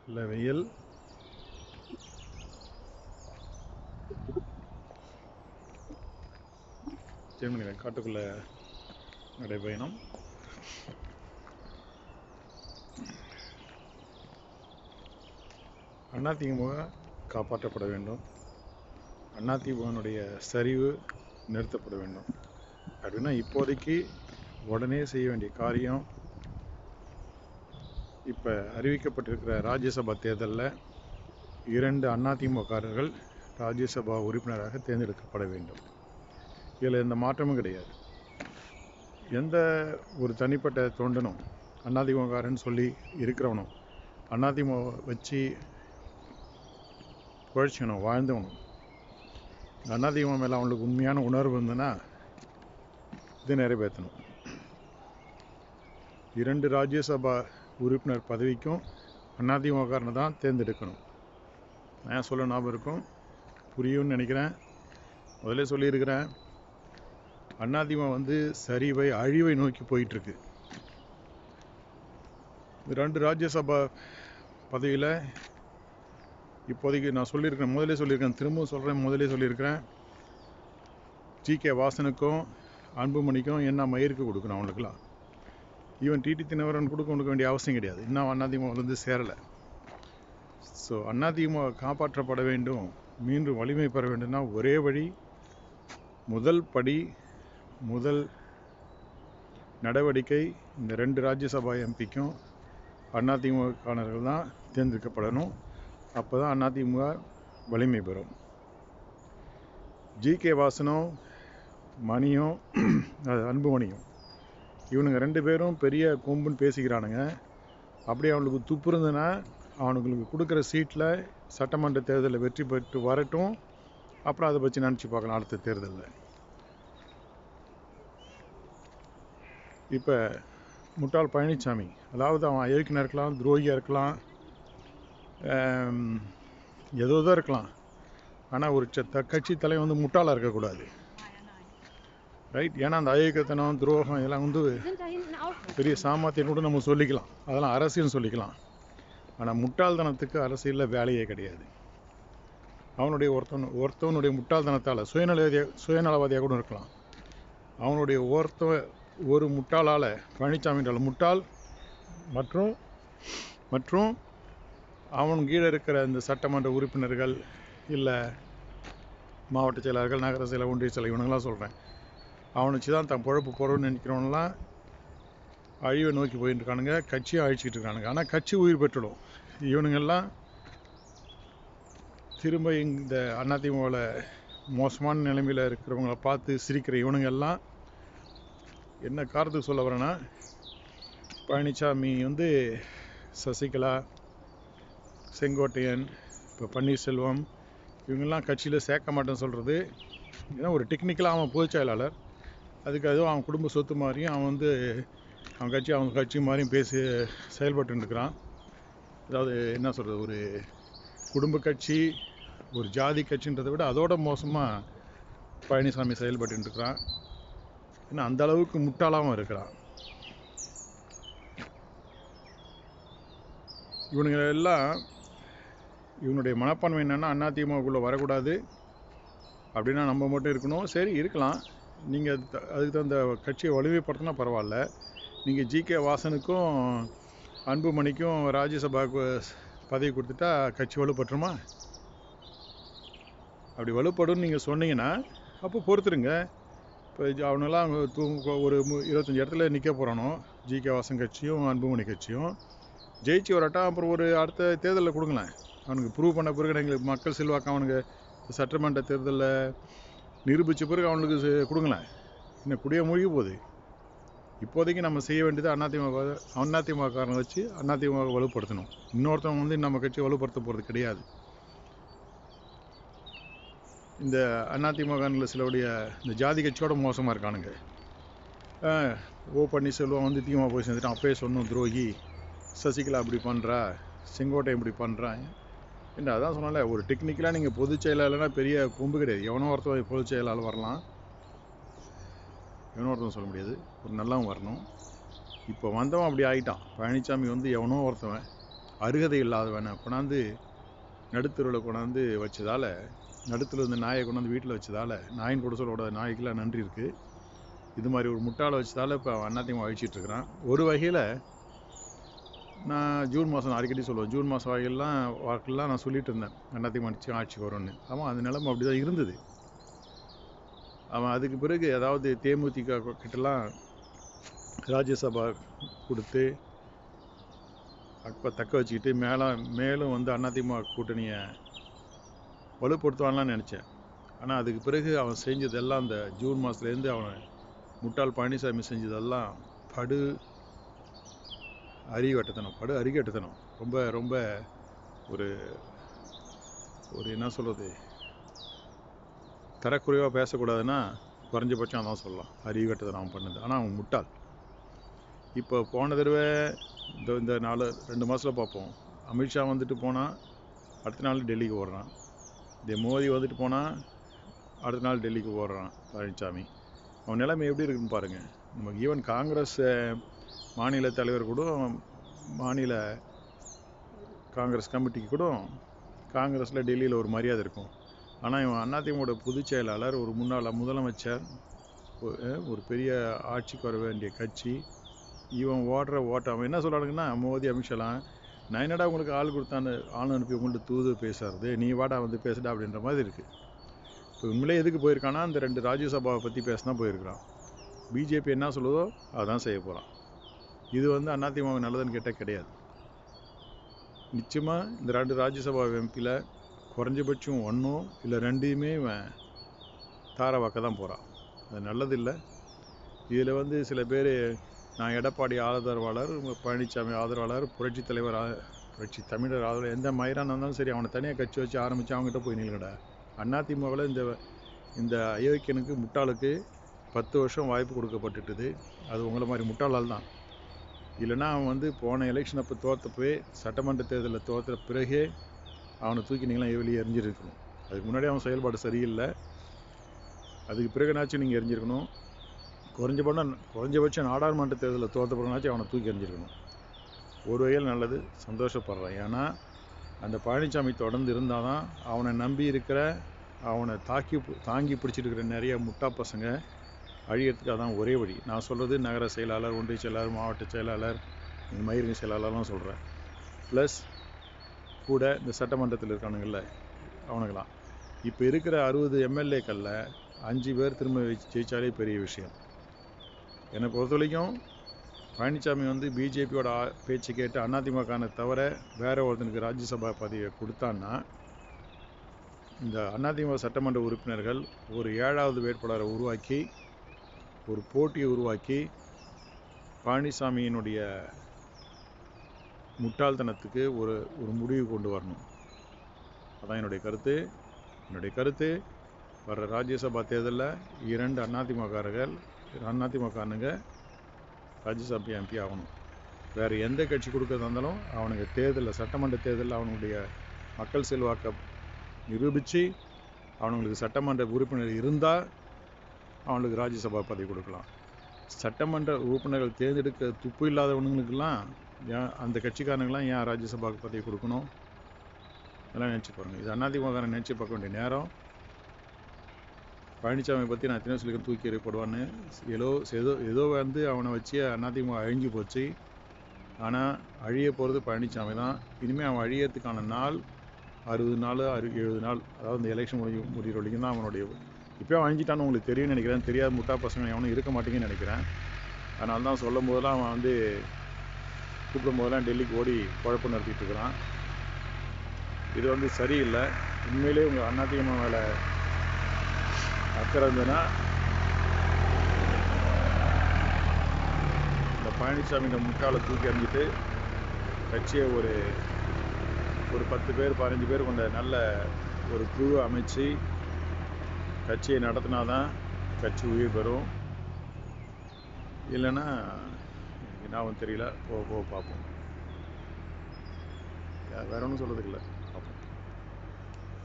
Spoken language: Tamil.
நல்ல வெயில். தேர்மலை காட்டுக்குள்ள நடைபயணம். அதிமுக காப்பாற்றப்பட வேண்டும். அதிமுகனுடைய சரிவு நிறுத்தப்பட வேண்டும். அப்படின்னா இப்போதைக்கு உடனே செய்ய வேண்டிய காரியம், இப்போ அறிவிக்கப்பட்டிருக்கிற ராஜ்யசபா தேர்தலில் 2 அதிமுககாரர்கள் ராஜ்யசபா உறுப்பினராக தேர்ந்தெடுக்கப்பட வேண்டும். இதில் எந்த மாற்றமும் கிடையாது. எந்த ஒரு தனிப்பட்ட தொண்டனும் அதிமுககாரன்னு சொல்லி இருக்கிறவனும் அதிமுக வச்சு குழைச்சிக்கணும், வாழ்ந்தவனும் அதிமுக மேலே அவங்களுக்கு உண்மையான உணர்வு இருந்ததுன்னா இதை நிறைவேற்றணும். 2 ராஜ்யசபா உறுப்பினர் பதவிக்கும் அதிமுககாரனை தான் தேர்ந்தெடுக்கணும். நான் சொல்ல ஞாபகம் இருக்கும், புரியும்னு நினைக்கிறேன். முதல்ல சொல்லியிருக்கிறேன், அதிமுக சரிவை அழிவை நோக்கி போயிட்டுருக்கு. 2 ராஜ்யசபா பதவியில் இப்போதைக்கு நான் சொல்லியிருக்கிறேன், முதலே சொல்லியிருக்கேன், திரும்பவும் சொல்கிறேன், முதலே சொல்லியிருக்கிறேன், ஜி.கே. வாசனுக்கும் அன்புமணிக்கும் என்ன மயிருக்கு கொடுக்கணும். அவங்களுக்குலாம் ஈவன் டிடி தினகரன் கொடுக்க வேண்டிய அவசியம் கிடையாது. இன்னும் அதிமுக சேரலை. ஸோ அதிமுக காப்பாற்றப்பட வேண்டும், மீண்டும் வலிமை பெற வேண்டும்னா ஒரே வழி, முதல் படி, முதல் நடவடிக்கை இந்த 2 ராஜ்யசபா எம்பிக்கும் அதிமுககாரர்கள் தான் தேர்ந்தெடுக்கப்படணும். அப்போ தான் அதிமுக வலிமை பெறும். ஜி.கே. வாசனும் மணியும் அன்புமணியும் இவனுங்க 2 பேரும் பெரிய கொம்புன்னு பேசிக்கிறானுங்க. அப்படியே அவனுக்கு துப்பு இருந்ததுன்னா அவனுங்களுக்கு கொடுக்குற சீட்டில் சட்டமன்ற தேர்தலில் வெற்றி பெற்று வரட்டும். அப்புறம் அதை பற்றி நினச்சி பார்க்கலாம் அடுத்த தேர்தலில். இப்போ முட்டாள் பழனிசாமி, அதாவது அவன் அயோக்கியனாக இருக்கலாம், துரோகியாக இருக்கலாம், ஏதோ இருக்கலாம். ஆனால் ஒரு கட்சி தலைவன் முட்டாளாக இருக்கக்கூடாது, ரைட்? ஏன்னா அந்த அயோக்கியத்தனம், துரோகம் இதெல்லாம் பெரிய சாமர்த்தியம் கூட நம்ம சொல்லிக்கலாம், அதெல்லாம் அரசியல்னு சொல்லிக்கலாம். ஆனால் முட்டாள்தனத்துக்கு அரசியலில் வேலையே கிடையாது. அவனுடைய ஒருத்தவனுடைய முட்டாள்தனத்தால் சுயநலவாதியாக கூட இருக்கலாம். அவனுடைய ஒரு முட்டாளால், பழனிசாமின்றால் முட்டாள் மற்றும் அவன் கீழே இருக்கிற இந்த சட்டமன்ற உறுப்பினர்கள், இல்லை மாவட்ட செயலாளர்கள், நகர செயலர், ஒன்றிய செயலர், இவனுங்களாம் சொல்கிறேன், அவனை வச்சு தான் தன் பொழப்பு போகிறோன்னு நினைக்கிறவனெலாம் அழிவை நோக்கி போயிட்டு இருக்கானுங்க. கட்சியை அழிச்சிக்கிட்டு இருக்கானுங்க. ஆனால் கட்சி உயிர் பெற்றுடும். இவனுங்கெல்லாம் திரும்ப இந்த அதிமுகவில் மோசமான நிலைமையில் இருக்கிறவங்கள பார்த்து சிரிக்கிற இவனுங்கெல்லாம் என்ன காரணத்துக்கு சொல்ல வரேன்னா, பழனிசாமி சசிகலா, செங்கோட்டையன், இப்போ பன்னீர்செல்வம் இவங்கெல்லாம் கட்சியில் சேர்க்க மாட்டேன்னு சொல்கிறது ஏன்னா ஒரு டெக்னிக்கலாக அவன் பொதுச் செயலாளர், அதுக்கு அதுவும் அவன் குடும்ப சொத்து மாதிரியும் அவன் கட்சி மாதிரியும் செயல்பட்டு இருக்கிறான். அதாவது என்ன சொல்கிறது, ஒரு குடும்ப கட்சி, ஒரு ஜாதி கட்சின்றதை விட அதோட மோசமாக பழனிசாமி செயல்பட்டு இருக்கிறான். ஏன்னா அந்த அளவுக்கு முட்டாளாகவும் இருக்கிறான். இவனுடைய மனப்பான்மை என்னென்னா, அதிமுகக்குள்ளே வரக்கூடாது அப்படின்னா நம்ம மட்டும் இருக்கணும். சரி, இருக்கலாம். நீங்கள் அதுக்கு தகுந்த கட்சியை வலிமைப்படுத்தினா பரவாயில்ல. நீங்கள் ஜி.கே. வாசனுக்கும் அன்புமணிக்கும் ராஜ்யசபாவுக்கு பதவி கொடுத்துட்டா கட்சி வலுப்பட்டுருமா? அப்படி வலுப்படும் நீங்கள் சொன்னீங்கன்னா அப்போ பொறுத்துருங்க. இப்போ அவனெல்லாம் ஒரு 25 இடத்துல நிற்க போகிறானோ, ஜி.கே. வாசன் கட்சியும் அன்புமணி கட்சியும் ஜெயிச்சு வரட்டும். அப்புறம் ஒரு அடுத்த தேர்தலில் கொடுங்களேன். அவனுக்கு ப்ரூவ் பண்ண பிறகு எங்களுக்கு மக்கள் செல்வாக்கு அவனுக்கு சட்டமன்ற தேர்தலில் நிரூபித்த பிறகு அவனுக்கு கொடுங்களேன். இன்னும் குடிய மூழ்கி போகுது. இப்போதைக்கு நம்ம செய்ய வேண்டியது அதிமுககாரனை வச்சு அதிமுக வலுப்படுத்தணும். இன்னொருத்தவங்க நம்ம கட்சியை வலுப்படுத்த போகிறது கிடையாது. இந்த அதிமுகவில் சிலருடைய இந்த ஜாதி கட்சியோட மோசமாக இருக்கானுங்க. ஓ பன்னீர்செல்வம் திமுக போய் சேர்ந்துட்டான், அப்பயே சொன்னோம் துரோகி, சசிகலா இப்படி பண்ணுறா, செங்கோட்டை இப்படி பண்ணுறான் என்ன. அதான் சொன்னால, ஒரு டெக்னிக்கலாக நீங்கள் பொதுச் செயலாளர்னா பெரிய கொம்பு கிடையாது. எவனோ ஒருத்தன் பொதுச் செயலாளர் வரலாம், எவனோ ஒருத்தன் சொல்ல முடியாது, ஒரு நல்லவன் வரணும். இப்போ வந்தவன் அப்படி ஆகிட்டான். பழனிசாமி எவனோ ஒருத்தவன் அருகதை இல்லாதவனை கொண்டாந்து நடுத்தருவில் கொண்டாந்து வச்சதால், நடுத்தருவில் இந்த நாயை கொண்டாந்து வீட்டில் வச்சதால், நாயின் குடிசலோட நாய்க்கெல்லாம் நன்றி இருக்குது. இது மாதிரி ஒரு முட்டாளை வச்சதால் இப்போ அவன் அதிமுக அழிச்சிட்ருக்கிறான். ஒரு வகையில் நான் ஜூன் மாதம் அடிக்கடி சொல்லுவேன், ஜூன் மாதம் வாக்கெல்லாம் நான் சொல்லிட்டு இருந்தேன் அதிமுக ஆட்சிக்கு வரும்னு. ஆமாம், அது நிலைமை அப்படி தான் இருந்தது. அவன் அதுக்கு பிறகு அதாவது தேமுதிக கிட்டலாம் ராஜ்யசபா கொடுத்து அப்போ தக்க வச்சுக்கிட்டு மேலும் வந்து அதிமுக கூட்டணியை வலுப்படுத்துவான்லாம் நினச்சேன். ஆனால் அதுக்கு பிறகு அவன் செஞ்சதெல்லாம் அந்த ஜூன் மாதத்துலேருந்து அவனை முட்டாள் பழனிசாமி செஞ்சதெல்லாம் படு அறிகட்டத்தனம். ரொம்ப ரொம்ப ஒரு ஒரு என்ன சொல்கிறது, தரக்குறைவாக பேசக்கூடாதுன்னா குறைஞ்சபட்சம் அதான் சொல்லலாம், அறிகட்டத்தனம் அவன் பண்ணது. ஆனால் அவன் முட்டாள். இப்போ போன தடவை இந்த 2 மாதத்தில் பார்ப்போம், அமித்ஷா வந்துட்டு போனால் அடுத்த நாள் டெல்லிக்கு ஓடுறான், மோடி வந்துட்டு போனால் அடுத்த நாள் டெல்லிக்கு ஓடுறான் பழனிசாமி. அவன் நிலைமை எப்படி இருக்குன்னு பாருங்கள். நமக்கு ஈவன் காங்கிரஸ் மாநில தலைவர் கூட, மாநில காங்கிரஸ் கமிட்டிக்கு கூட காங்கிரஸில் டெல்லியில் ஒரு மரியாதை இருக்கும். ஆனால் இவன் அதிமுக பொதுச் செயலாளர், ஒரு முன்னாள் முதலமைச்சர், ஒரு பெரிய ஆட்சிக்கு வர வேண்டிய கட்சி, இவன் ஓட்ட அவன் என்ன சொல்கிறானுங்கன்னா, மோடி அமித்ஷாலாம் நான் என்னடா உங்களுக்கு ஆள் கொடுத்தான்னு ஆள் அனுப்பி உங்கள்கிட்ட தூது பேசுறது, நீ வாடா வந்து பேசுடா அப்படின்ற மாதிரி இருக்குது. இப்போ உண்மையிலே எதுக்கு போயிருக்கானா, அந்த 2 ராஜ்யசபாவை பற்றி பேசினா போயிருக்கிறான். பிஜேபி என்ன சொல்லுதோ அதான் செய்ய போகிறான். இது வந்து அதிமுக நல்லதுன்னு கேட்டால் கிடையாது. நிச்சயமாக இந்த 2 ராஜ்யசபா எம்பியில் குறைஞ்சபட்சம் 1 இல்லை 2 இவன் தாரவாக்க தான் போகிறான். அது நல்லதில்லை. இதில் வந்து சில பேர் நான் எடப்பாடி ஆதரவாளர், பழனிசாமி ஆதரவாளர், புரட்சி தலைவர், புரட்சி தமிழர் ஆதரவாளர், எந்த மயிரான இருந்தாலும் சரி அவனை தனியாக கட்சி வச்சு ஆரம்பித்து அவங்ககிட்ட போய் நில்லுங்கடா. அதிமுகவில் இந்த அயோக்கியனுக்கு முட்டாளுக்கு 10 வருஷம் வாய்ப்பு கொடுக்கப்பட்டுட்டுது. அது உங்களை மாதிரி முட்டாளால் தான். இல்லைனா அவன் வந்து போன எலெக்ஷன் அப்போ தோற்றப்பவே, சட்டமன்ற தேர்தலில் தோற்ற பிறகே அவனை தூக்கி நீங்களாம் வெளியே எரிஞ்சிருக்கணும். அதுக்கு முன்னாடி அவன் செயல்பாடு சரியில்லை, அதுக்கு பிறகுனாச்சும் நீங்கள் எரிஞ்சிருக்கணும். குறைஞ்சபட்சம் நாடாளுமன்ற தேர்தலில் தோற்ற பிறகுனாச்சும் அவனை தூக்கி எறிஞ்சிருக்கணும். ஒரு வகையில் நல்லது, சந்தோஷப்படுறான். ஏன்னா அந்த பழனிசாமி தொடர்ந்து இருந்தால் தான் அவனை நம்பி இருக்கிற, அவனை தாங்கி பிடிச்சிருக்கிற நிறைய முட்டா பசங்க அழியறதுக்கு அதான் ஒரே வழி. நான் சொல்கிறது நகர செயலாளர், ஒன்றிய செயலாளர், மாவட்ட செயலாளர், மயிரிங்க செயலாளர்லாம் சொல்கிறேன். ப்ளஸ் கூட இந்த சட்டமன்றத்தில் இருக்கானுங்கள அவனுங்களாம். இப்போ இருக்கிற 60 எம்எல்ஏக்களில் 5 பேர் திரும்ப ஜெயிச்சாலே பெரிய விஷயம். என்னை பொறுத்த வரைக்கும் பழனிசாமி வந்து பிஜேபியோட பேச்சு கேட்டு அதிமுகனை தவிர வேற ஒருத்தனுக்கு ராஜ்யசபா பதவியை கொடுத்தான்னா, இந்த அதிமுக சட்டமன்ற உறுப்பினர்கள் ஒரு 7வது வேட்பாளரை உருவாக்கி, ஒரு போட்டியை உருவாக்கி, பழனிசாமியினுடைய முட்டாள்தனத்துக்கு ஒரு முடிவு கொண்டு வரணும். அதான் என்னுடைய கருத்து. வர்ற ராஜ்யசபா தேர்தலில் 2 அதிமுககாரனுங்க ராஜ்யசபா எம்பி ஆகணும். வேறு எந்த கட்சி கொடுக்கறதா இருந்தாலும் அவனுக்கு தேர்தலில், சட்டமன்ற தேர்தலில் அவனுடைய மக்கள் செல்வாக்கை நிரூபித்து அவனுங்களுக்கு சட்டமன்ற உறுப்பினர் இருந்தால் அவனுக்கு ராஜ்யசபா பதவி கொடுக்கலாம். சட்டமன்ற உறுப்பினர்கள் தேர்ந்தெடுக்க துப்பு இல்லாதவனுங்களுக்கெல்லாம் அந்த கட்சிக்காரங்களாம் ஏன் ராஜ்யசபா பதவி கொடுக்கணும்? அதெல்லாம் நினச்சி பாருங்கள். இது அதிமுக நினச்சி பார்க்க வேண்டிய நேரம். பழனிசாமி பற்றி நான் எத்தனை சொல்லிக்க தூக்கி எறியப்படுவான்னு ஏதோ வந்து அவனை வச்சு அதிமுக அழிஞ்சு போச்சு. ஆனால் அழிய போகிறது பழனிசாமி தான். இனிமேல் அவன் அழியறதுக்கான நாள் 60 நாள் 70 நாள், அதாவது இந்த எலெக்ஷன் முடிகிற வரைக்கும் தான் அவனுடைய. இப்போயும் அழிஞ்சிட்டான்னு உங்களுக்கு தெரியும்னு நினைக்கிறேன். தெரியாத முட்டா பசங்க எவனும் இருக்க மாட்டேங்குன்னு நினைக்கிறேன். அதனால தான் சொல்லும் போதெல்லாம் அவன் வந்து கூப்பிடும் போதெல்லாம் டெல்லிக்கு ஓடி குழப்பம் நடத்திட்டு இருக்கிறான். இது வந்து சரியில்லை. உண்மையிலே உங்கள் அதிமுக மேலே அக்கறை இருந்ததுன்னா இந்த பழனிசாமி முட்டாளை தூக்கி எறிஞ்சிட்டு கட்சியை ஒரு 10 பேர் 15 பேர் கொண்ட நல்ல ஒரு குழு அமைச்சு கட்சியை நடத்தினா தான் கட்சி உயிர் பெறும். இல்லைன்னா என்ன தெரியல, போக பார்ப்போம். வேற ஒன்றும் சொல்கிறதுக்கு இல்லை.